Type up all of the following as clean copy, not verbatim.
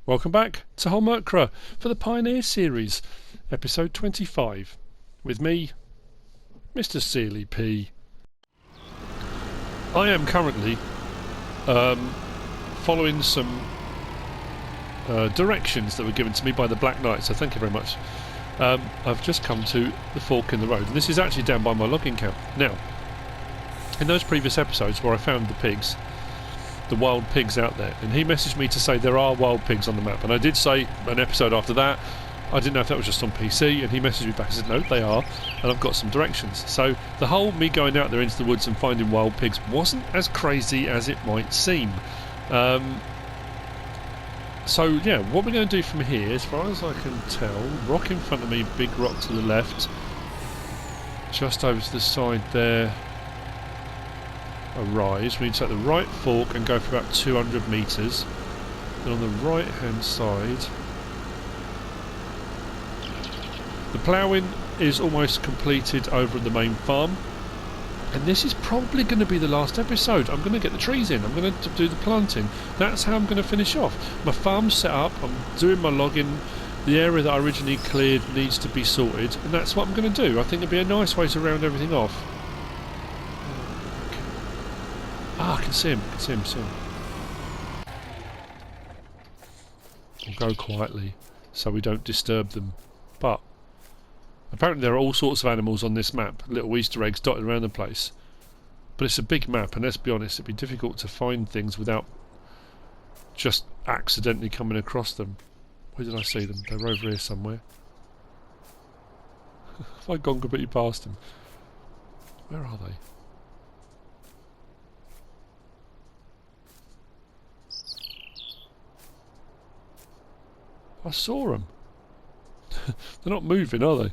Welcome back to HOLMAKRA for the Pioneer series, episode 25, with me, MrSealyp. I am currently following some directions that were given to me by the Black Knight, so thank you very much. I've just come to the fork in the road, and this is actually down by my logging camp. Now, in those previous episodes where I found the pigs, the wild pigs out there, and he messaged me to say there are wild pigs on the map, and I did say an episode after that I didn't know if that was just on PC, and he messaged me back and said no, they are, and I've got some directions. So the whole me going out there into the woods and finding wild pigs wasn't as crazy as it might seem. So yeah, what we're going to do from here, as far as I can tell, rock in front of me, big rock to the left, just over to the side there, a rise. We need to take the right fork and go for about 200 metres. Then on the right hand side, the ploughing is almost completed over at the main farm, and this is probably going to be the last episode. I'm going to get the trees in, I'm going to do the planting. That's how I'm going to finish off. My farm's set up, I'm doing my logging, the area that I originally cleared needs to be sorted, and that's what I'm going to do. I think it'd be a nice way to round everything off. Ah, I can see him, see him. I'll go quietly so we don't disturb them. But apparently there are all sorts of animals on this map, little Easter eggs dotted around the place. But it's a big map, and let's be honest, it'd be difficult to find things without just accidentally coming across them. Where did I see them? They're over here somewhere. Have I gone completely past them? Where are they? I saw them. They're not moving, are they?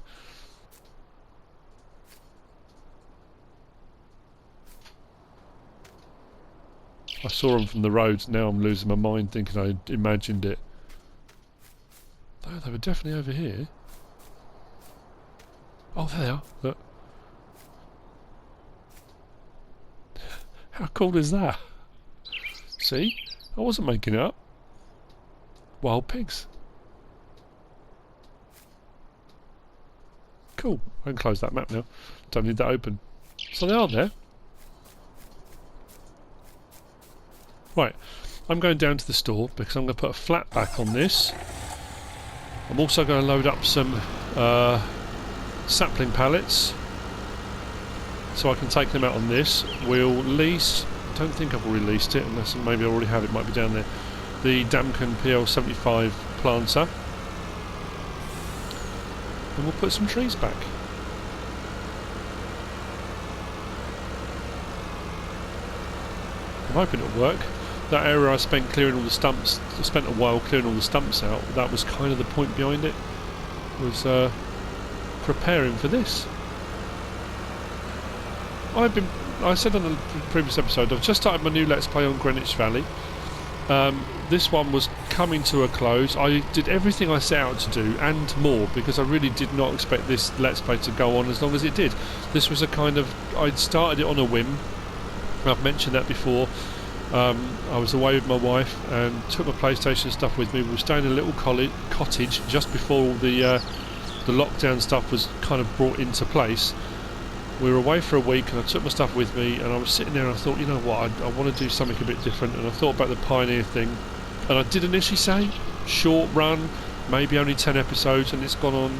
I saw them from the road. Now I'm losing my mind thinking I imagined it. No, they were definitely over here. Oh, there they are. Look. How cool is that? See? I wasn't making it up. Wild pigs. Cool. I can close that map now. Don't need that open. So they are there. Right. I'm going down to the store because I'm going to put a flat back on this. I'm also going to load up some sapling pallets so I can take them out on this. We'll lease, I don't think I've already leased it unless maybe I already have, it might be down there, the Damken PL75 planter. And we'll put some trees back. I'm hoping it'll work. That area I spent clearing all the stumps, I spent a while clearing all the stumps out. That was kind of the point behind it, was preparing for this. I said on the previous episode, I've just started my new Let's Play on Greenwich Valley. This one was coming to a close. I did everything I set out to do and more, because I really did not expect this Let's Play to go on as long as it did. This was a kind of, I'd started it on a whim. I've mentioned that before. I was away with my wife and took my PlayStation stuff with me. We were staying in a little cottage just before all the lockdown stuff was kind of brought into place. We were away for a week and I took my stuff with me, and I was sitting there and I thought, you know what, I want to do something a bit different, and I thought about the Pioneer thing, and I did initially say short run, maybe only 10 episodes, and it's gone on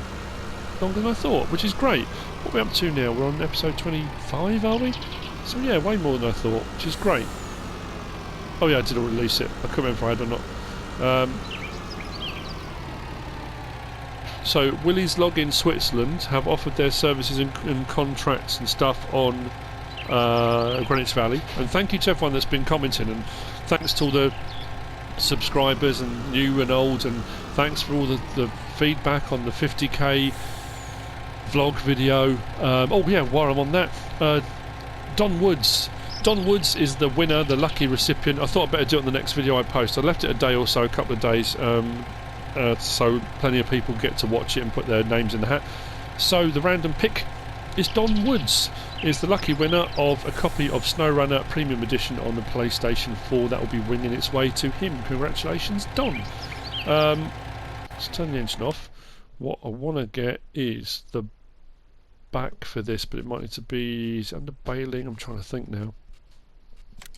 longer than I thought, which is great. What are we up to now? We're on episode 25, are we? So yeah, way more than I thought, which is great. Oh yeah, I did release it. I couldn't remember if I had or not. So Willie's Login Switzerland have offered their services and contracts and stuff on Greenwich Valley, and thank you to everyone that's been commenting, and thanks to all the subscribers and new and old, and thanks for all the feedback on the 50k vlog video. Oh yeah, while I'm on that, Don Woods is the winner, the lucky recipient. I thought I'd better do it on the next video I post. I left it a day or so, a couple of days, so plenty of people get to watch it and put their names in the hat. So the random pick is Don Woods, is the lucky winner of a copy of SnowRunner Premium Edition on the PlayStation 4. That will be winging its way to him. Congratulations, Don. Let's turn the engine off. What I want to get is the back for this, but it might need to be... Is it under baling? I'm trying to think now.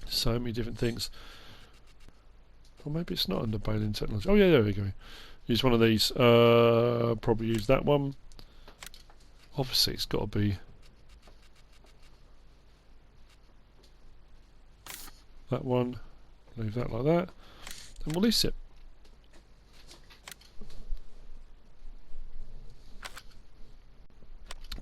So many different things. Or maybe it's not under baling technology. Oh yeah, there we go. Use one of these. Probably use that one. Obviously it's got to be that one. Leave that like that. And we'll lease it.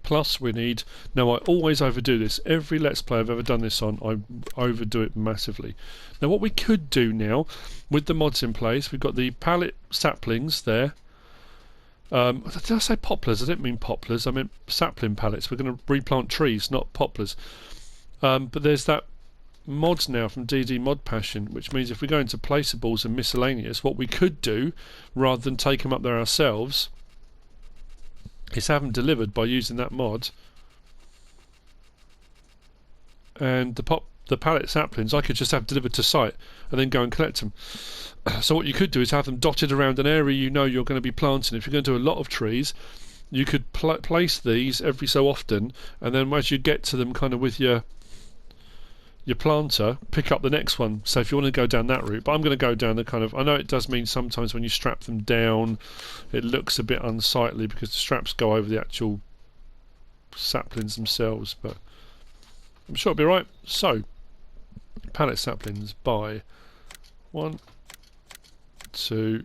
Plus we need, now I always overdo this, every Let's Play I've ever done this on, I overdo it massively. Now what we could do now, with the mods in place, we've got the pallet saplings there. Did I say poplars? I didn't mean poplars, I meant sapling pallets. We're going to replant trees, not poplars. But there's that mods now from DD Mod Passion, which means if we go into placeables and miscellaneous, what we could do, rather than take them up there ourselves, is have them delivered by using that mod. And the pallet saplings I could just have delivered to site and then go and collect them. So what you could do is have them dotted around an area you know you're going to be planting. If you're going to do a lot of trees, you could place these every so often, and then as you get to them kind of with your planter, pick up the next one. So if you want to go down that route, but I'm going to go down the kind of, I know it does mean sometimes when you strap them down it looks a bit unsightly because the straps go over the actual saplings themselves, but I'm sure it'll be right. So pallet saplings by 1, 2,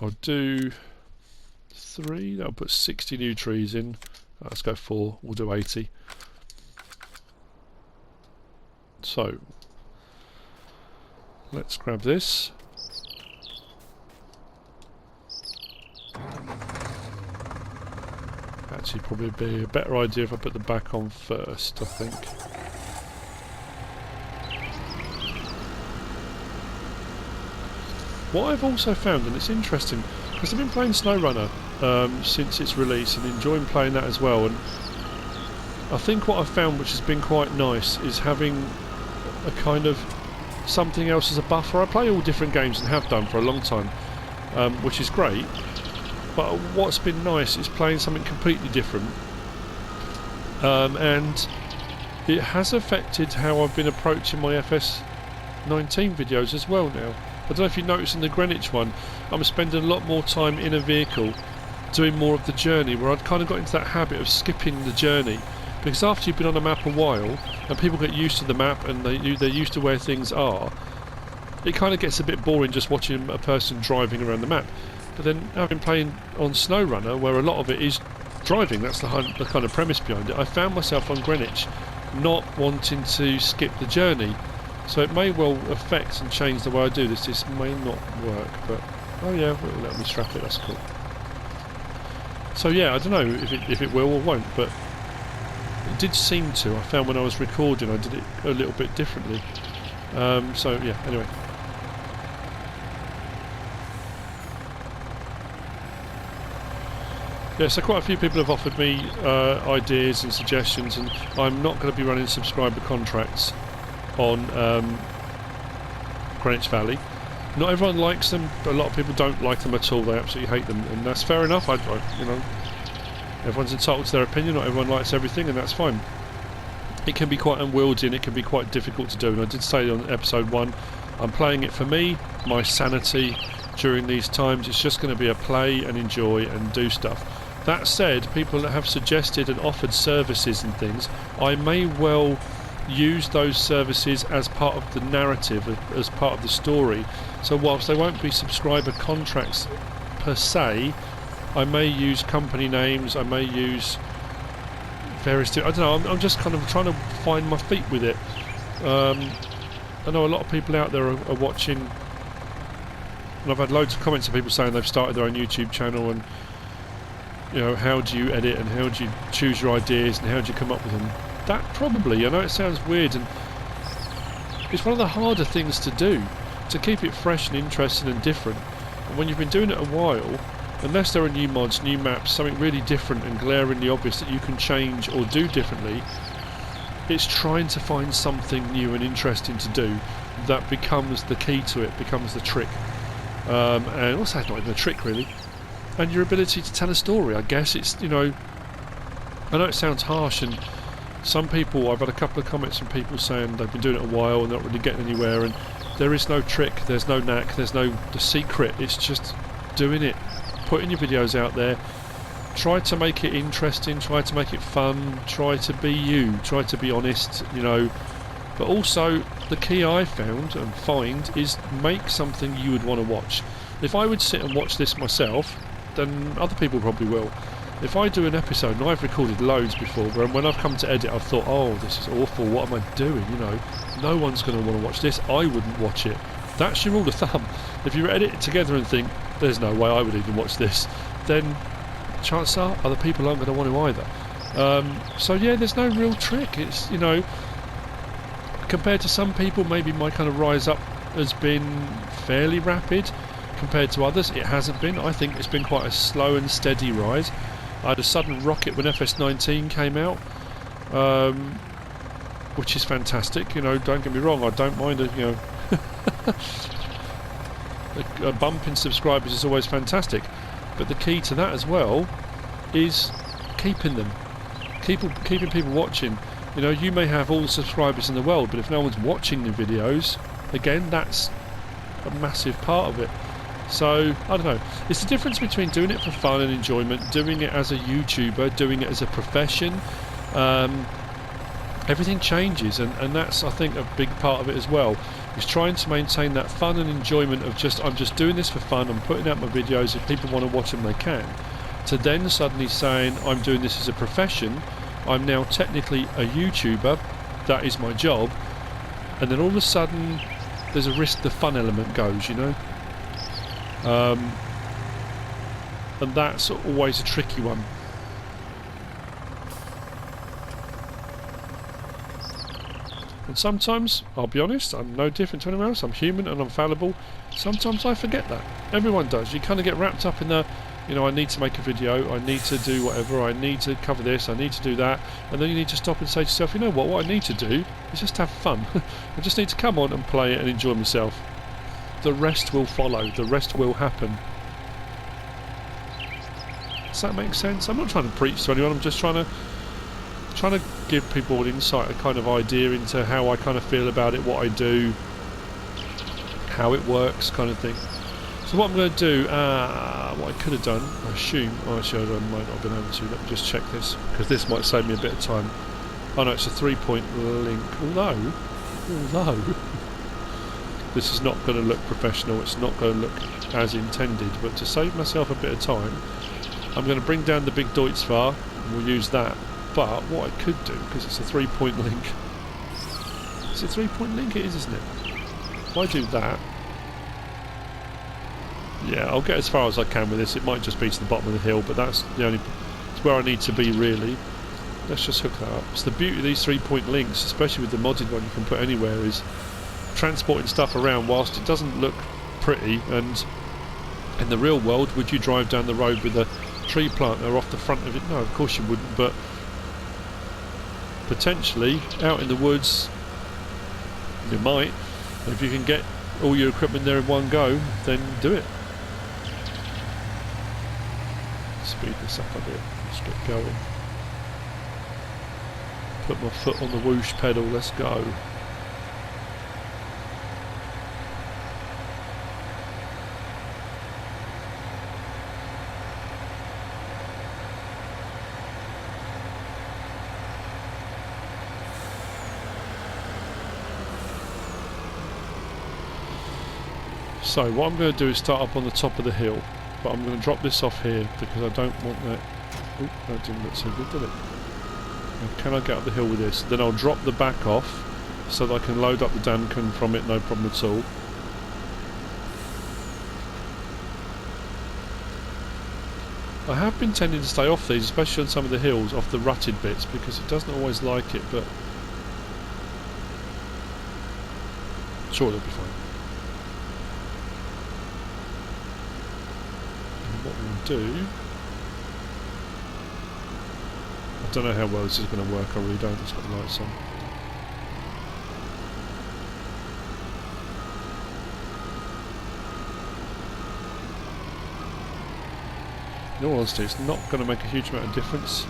I'll do 3, that'll put 60 new trees in. Let's go 4, we'll do 80. So let's grab this. Actually probably be a better idea if I put the back on first, I think. What I've also found, and it's interesting, because I've been playing SnowRunner since its release and enjoying playing that as well, and I think what I've found which has been quite nice is having a kind of something else as a buffer. I play all different games and have done for a long time, which is great, but what's been nice is playing something completely different, and it has affected how I've been approaching my FS19 videos as well now. I don't know if you noticed in the Greenwich one, I'm spending a lot more time in a vehicle doing more of the journey, where I'd kind of got into that habit of skipping the journey. Because after you've been on a map a while, and people get used to the map and they're used to where things are, it kind of gets a bit boring just watching a person driving around the map. But then having playing on SnowRunner, where a lot of it is driving, that's the kind of premise behind it, I found myself on Greenwich not wanting to skip the journey. So it may well affect and change the way I do this. This may not work, but oh yeah, it'll let me strap it, that's cool. So yeah, I don't know if it will or won't, but it did seem to. I found when I was recording I did it a little bit differently. So yeah, anyway. Yeah, so quite a few people have offered me ideas and suggestions, and I'm not going to be running subscriber contracts on Greenwich Valley. Not everyone likes them, but a lot of people don't like them at all. They absolutely hate them, and that's fair enough. You know, everyone's entitled to their opinion. Not everyone likes everything, and that's fine. It can be quite unwieldy and it can be quite difficult to do. And I did say on episode 1, I'm playing it for me, my sanity during these times. It's just going to be a play and enjoy and do stuff. That said, people that have suggested and offered services and things, I may well use those services as part of the narrative, as part of the story. So whilst they won't be subscriber contracts per se, I may use company names, I may use various... I don't know, I'm just kind of trying to find my feet with it. I know a lot of people out there are watching, and I've had loads of comments of people saying they've started their own YouTube channel, and you know, how do you edit and how do you choose your ideas and how do you come up with them? That probably, I know it sounds weird, and it's one of the harder things to do, to keep it fresh and interesting and different. And when you've been doing it a while, unless there are new mods, new maps, something really different and glaringly obvious that you can change or do differently, it's trying to find something new and interesting to do that becomes the key to it, becomes the trick. and also it's not even a trick really. And your ability to tell a story, I guess. It's, you know, I know it sounds harsh, and some people, I've had a couple of comments from people saying they've been doing it a while and not really getting anywhere, and there is no trick, there's no knack, there's no the secret. It's just doing it, putting your videos out there. Try to make it interesting, try to make it fun, try to be you, try to be honest, you know. But also, the key I found and find is make something you would want to watch. If I would sit and watch this myself, then other people probably will. If I do an episode, and I've recorded loads before, and when I've come to edit I've thought, oh, this is awful, what am I doing, you know, no one's going to want to watch this, I wouldn't watch it. That's your rule of thumb. If you edit it together and think, there's no way I would even watch this, then chances are other people aren't going to want to either. So yeah, there's no real trick. It's, you know, compared to some people, maybe my kind of rise up has been fairly rapid. Compared to others, it hasn't been. I think it's been quite a slow and steady rise. I had a sudden rocket when FS19 came out, which is fantastic. You know, don't get me wrong, I don't mind a, you know, a bump in subscribers is always fantastic. But the key to that as well is keeping them, keeping people watching. You know, you may have all the subscribers in the world, but if no one's watching the videos, again, that's a massive part of it. So, I don't know, it's the difference between doing it for fun and enjoyment, doing it as a YouTuber, doing it as a profession. Everything changes, and that's, I think, a big part of it as well, is trying to maintain that fun and enjoyment of just, I'm just doing this for fun, I'm putting out my videos, if people want to watch them they can, to then suddenly saying, I'm doing this as a profession, I'm now technically a YouTuber, that is my job, and then all of a sudden there's a risk the fun element goes, you know. And that's always a tricky one. And sometimes, I'll be honest, I'm no different to anyone else, I'm human and I'm fallible. Sometimes I forget that. Everyone does. You kind of get wrapped up in the, you know, I need to make a video, I need to do whatever, I need to cover this, I need to do that, and then you need to stop and say to yourself, you know what I need to do is just have fun. I just need to come on and play it and enjoy myself. The rest will follow, the rest will happen. Does that make sense? I'm not trying to preach to anyone, I'm just trying to give people an insight, a kind of idea into how I kind of feel about it, what I do, how it works, kind of thing. So what I'm going to do, what I could have done, I assume, actually I might not have been able to, let me just check this, because this might save me a bit of time. Oh no, it's a 3-point link, although this is not going to look professional, it's not going to look as intended, but to save myself a bit of time, I'm going to bring down the big Deutz-Fahr, and we'll use that. But what I could do, because it's a 3-point link, it's a 3-point link, it is, isn't it? If I do that, yeah, I'll get as far as I can with this. It might just be to the bottom of the hill, but that's the only, it's where I need to be really. Let's just hook that up. It's the beauty of these 3-point links, especially with the modded one you can put anywhere, is transporting stuff around whilst it doesn't look pretty. And in the real world, would you drive down the road with a tree planter off the front of it? No, of course you wouldn't, but potentially out in the woods you might. If you can get all your equipment there in one go, then do it. Speed this up a bit, let's get going. Put my foot on the whoosh pedal, let's go. So what I'm going to do is start up on the top of the hill, but I'm going to drop this off here because I don't want that. Oop, that didn't look so good, did it? Now, can I get up the hill with this? Then I'll drop the back off so that I can load up the Damken from it, no problem at all. I have been tending to stay off these, especially on some of the hills, off the rutted bits, because it doesn't always like it, but sure, it'll be fine. Do. I don't know how well this is going to work, I really don't, it's got the lights on. In all honesty, it's not going to make a huge amount of difference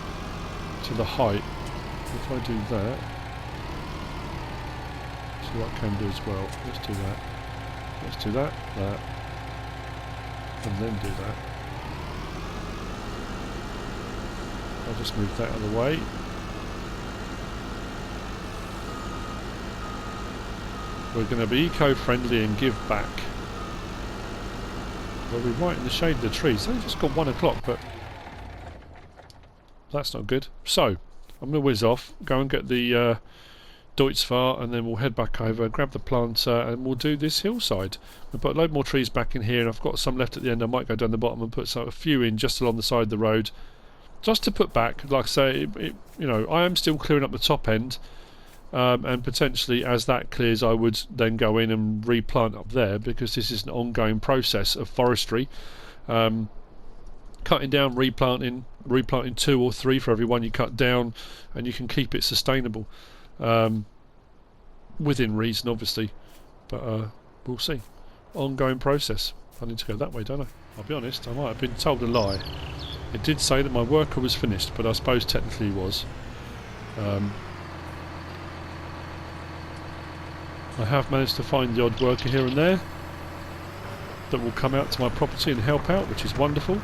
to the height. If I do that, see what I can do as well. Let's do that. Let's do that, that, and then do that. I'll just move that out of the way. We're going to be eco-friendly and give back. We'll be right in the shade of the trees. It's only just got 1 o'clock, but that's not good. So, I'm going to whiz off, go and get the Deutzfahr, and then we'll head back over, grab the planter, and we'll do this hillside. We'll put a load more trees back in here, and I've got some left at the end. I might go down the bottom and put a few in just along the side of the road, just to put back. Like I say, you know, I am still clearing up the top end, and potentially as that clears, I would then go in and replant up there, because this is an ongoing process of forestry. Cutting down, replanting 2 or 3 for every one you cut down, and you can keep it sustainable. Within reason, obviously, but we'll see. Ongoing process. I need to go that way, don't I? I'll be honest, I might have been told a lie. It did say that my worker was finished, but I suppose technically he was. I have managed to find the odd worker here and there that will come out to my property and help out, which is wonderful.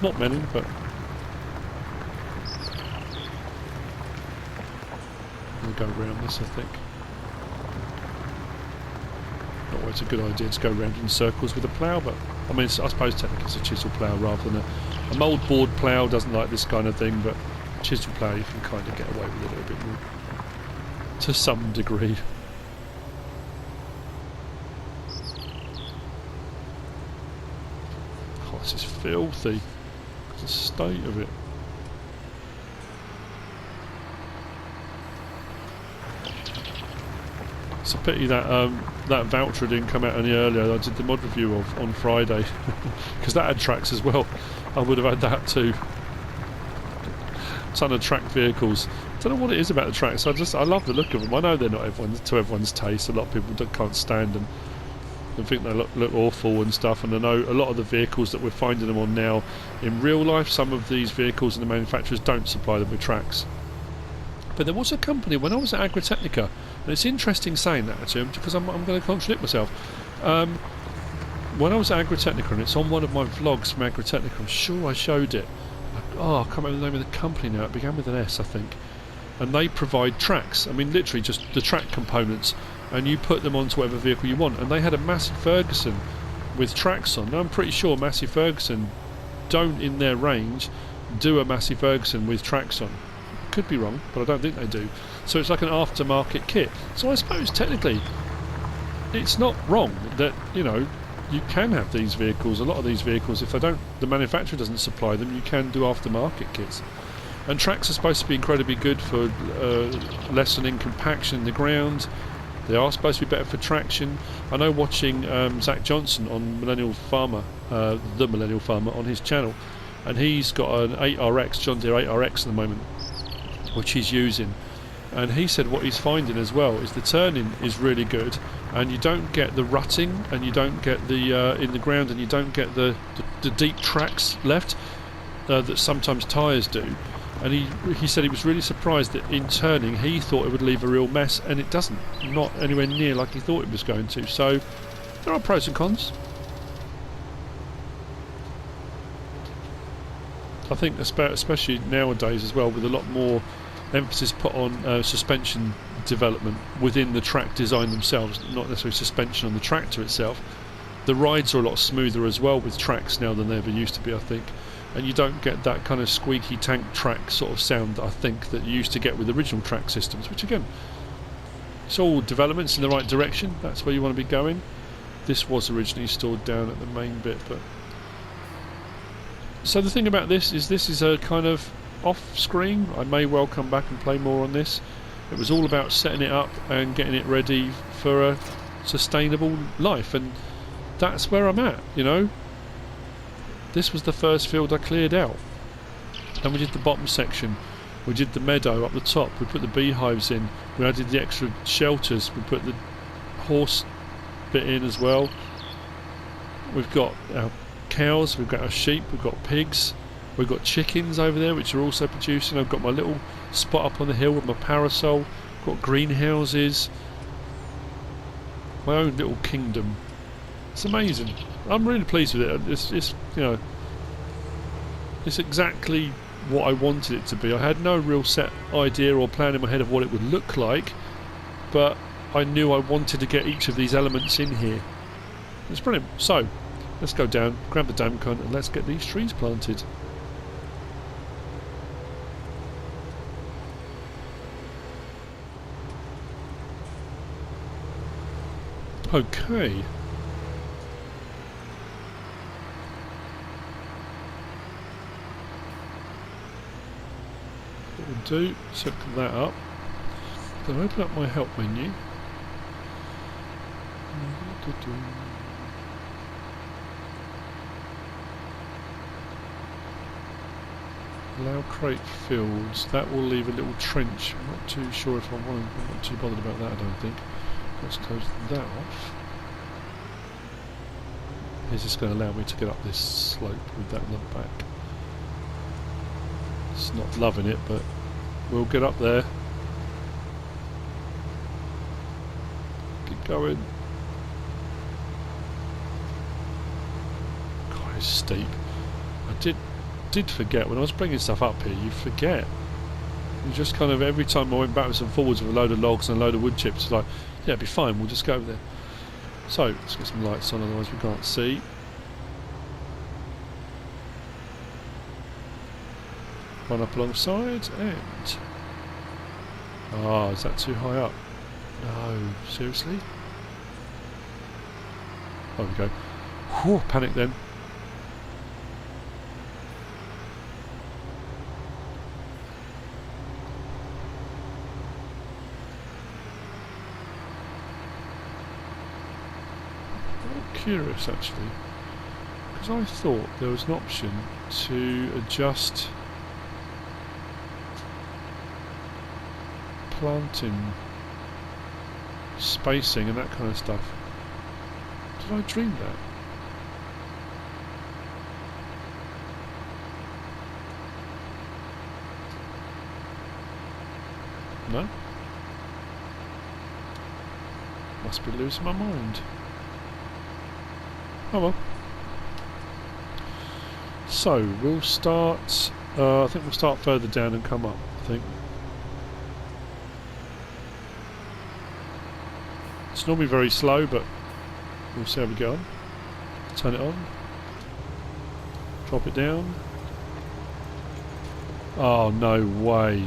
Not many, but we'll go around this, I think. Not always a good idea to go around in circles with a plough, but I mean, I suppose technically it's a chisel plough rather than a mouldboard plough. Doesn't like this kind of thing, but a chisel plough you can kind of get away with it a little bit more, to some degree. Oh, this is filthy. The state of it. It's a pity that that voucher didn't come out any earlier. I did the mod review of on Friday because that had tracks as well. I would have had that too. Ton of track vehicles. Don't know what it is about the tracks. I love the look of them. I know they're not to everyone's taste. A lot of people can't stand them. I think they look awful and stuff, and I know a lot of the vehicles that we're finding them on now in real life, some of these vehicles and the manufacturers don't supply them with tracks. But there was a company when I was at Agritechnica, and it's interesting saying that actually, because I'm going to contradict myself. When I was at Agritechnica, and it's on one of my vlogs from Agritechnica, I'm sure I showed it. I can't remember the name of the company now. It began with an S, I think. And they provide tracks. I mean, literally just the track components, and you put them onto whatever vehicle you want. And they had a Massey Ferguson with tracks on. Now, I'm pretty sure Massey Ferguson don't, in their range, do a Massey Ferguson with tracks on. Could be wrong, but I don't think they do. So it's like an aftermarket kit. So I suppose technically it's not wrong that, you know, you can have these vehicles. A lot of these vehicles, if they don't, the manufacturer doesn't supply them, you can do aftermarket kits. And tracks are supposed to be incredibly good for lessening compaction in the ground. They are supposed to be better for traction. I know watching Zach Johnson on Millennial Farmer, the Millennial Farmer, on his channel, and he's got an 8RX, John Deere 8RX at the moment, which he's using. And he said what he's finding as well is the turning is really good, and you don't get the rutting, and you don't get the in the ground, and you don't get the deep tracks left that sometimes tyres do. And he said he was really surprised that in turning he thought it would leave a real mess, and it doesn't. Not anywhere near like he thought it was going to. So there are pros and cons. I think especially nowadays as well, with a lot more emphasis put on suspension development within the track design themselves, not necessarily suspension on the tractor itself. The rides are a lot smoother as well with tracks now than they ever used to be, I think. And you don't get that kind of squeaky tank track sort of sound, I think, that you used to get with original track systems, which again, it's all developments in the right direction. That's where you want to be going. This was originally stored down at the main bit, but so the thing about this is a kind of off screen. I may well come back and play more on this. It was all about setting it up and getting it ready for a sustainable life, and that's where I'm at, you know. This was the first field I cleared out. Then we did the bottom section. We did the meadow up the top. We put the beehives in. We added the extra shelters. We put the horse bit in as well. We've got our cows, we've got our sheep, we've got pigs, we've got chickens over there which are also producing. I've got my little spot up on the hill with my parasol, got greenhouses, my own little kingdom. It's amazing. I'm really pleased with it. It's you know, it's exactly what I wanted it to be. I had no real set idea or plan in my head of what it would look like, but I knew I wanted to get each of these elements in here. It's brilliant. So let's go down, grab the damn cunt, and let's get these trees planted. Okay. What we'll do, set that up. Then open up my help menu. Allow crate fields. That will leave a little trench. I'm not too sure if I want to. I'm not too bothered about that, I don't think. Let's close that off. Is this going to allow me to get up this slope with that in the back? It's not loving it, but we'll get up there. Keep going. God, it's steep. I did forget when I was bringing stuff up here. You forget. You just kind of every time I went backwards and forwards with a load of logs and a load of wood chips, it's like, yeah, it'll be fine. We'll just go over there. So let's get some lights on, otherwise we can't see. Run up alongside and is that too high up? No, seriously? There we go. Whew, panic then. Curious actually, because I thought there was an option to adjust planting spacing and that kind of stuff. Did I dream that? No? Must be losing my mind. Oh well. So we'll start. I think we'll start further down and come up. I think it's normally very slow, but we'll see how we go on. Turn it on. Drop it down. Oh no way!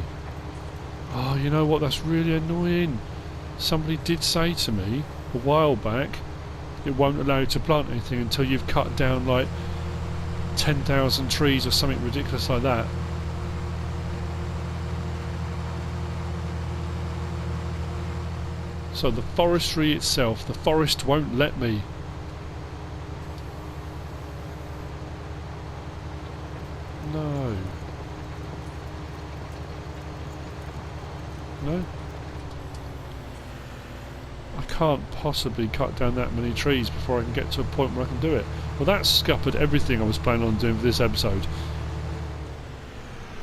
Oh, you know what? That's really annoying. Somebody did say to me a while back, it won't allow you to plant anything until you've cut down like 10,000 trees or something ridiculous like that. So the forestry itself, the forest won't let me. No. No? I can't possibly cut down that many trees before I can get to a point where I can do it. Well, that scuppered everything I was planning on doing for this episode.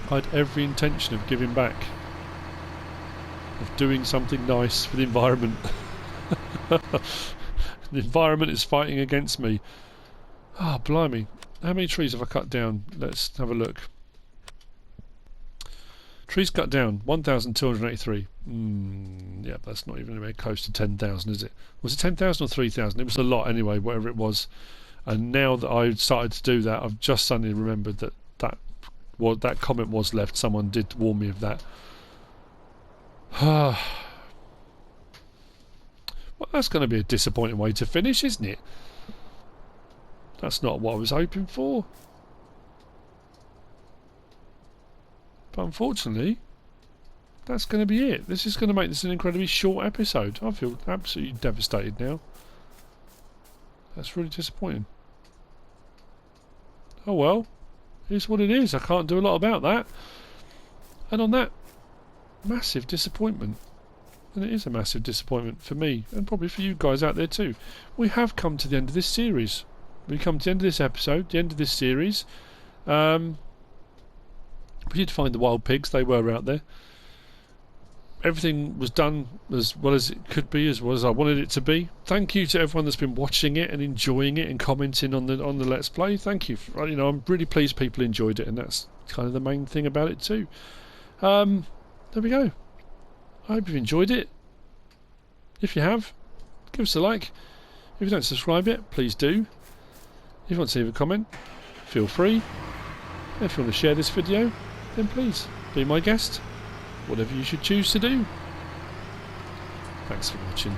I had every intention of giving back, of doing something nice for the environment. The environment is fighting against me. Ah, blimey. How many trees have I cut down? Let's have a look. Trees cut down, 1,283. Yeah, that's not even anywhere close to 10,000, is it? Was it 10,000 or 3,000? It was a lot anyway, whatever it was. And now that I've started to do that, I've just suddenly remembered that that comment was left. Someone did warn me of that. Well, that's going to be a disappointing way to finish, isn't it? That's not what I was hoping for. But unfortunately, that's going to be it. This is going to make this an incredibly short episode. I feel absolutely devastated now. That's really disappointing. Oh well, here's what it is. I can't do a lot about that. And on that, massive disappointment. And it is a massive disappointment for me, and probably for you guys out there too. We have come to the end of this series. we come to the end of this episode, the end of this series. We did find the wild pigs. They were out there. Everything was done as well as it could be, as well as I wanted it to be. Thank you to everyone that's been watching it and enjoying it and commenting on the Let's Play. Thank you. I'm really pleased people enjoyed it, and that's kind of the main thing about it too. There we go. I hope you've enjoyed it. If you have, give us a like. If you don't subscribe yet, please do. If you want to leave a comment, feel free. And if you want to share this video, then please be my guest. Whatever you should choose to do. Thanks for watching.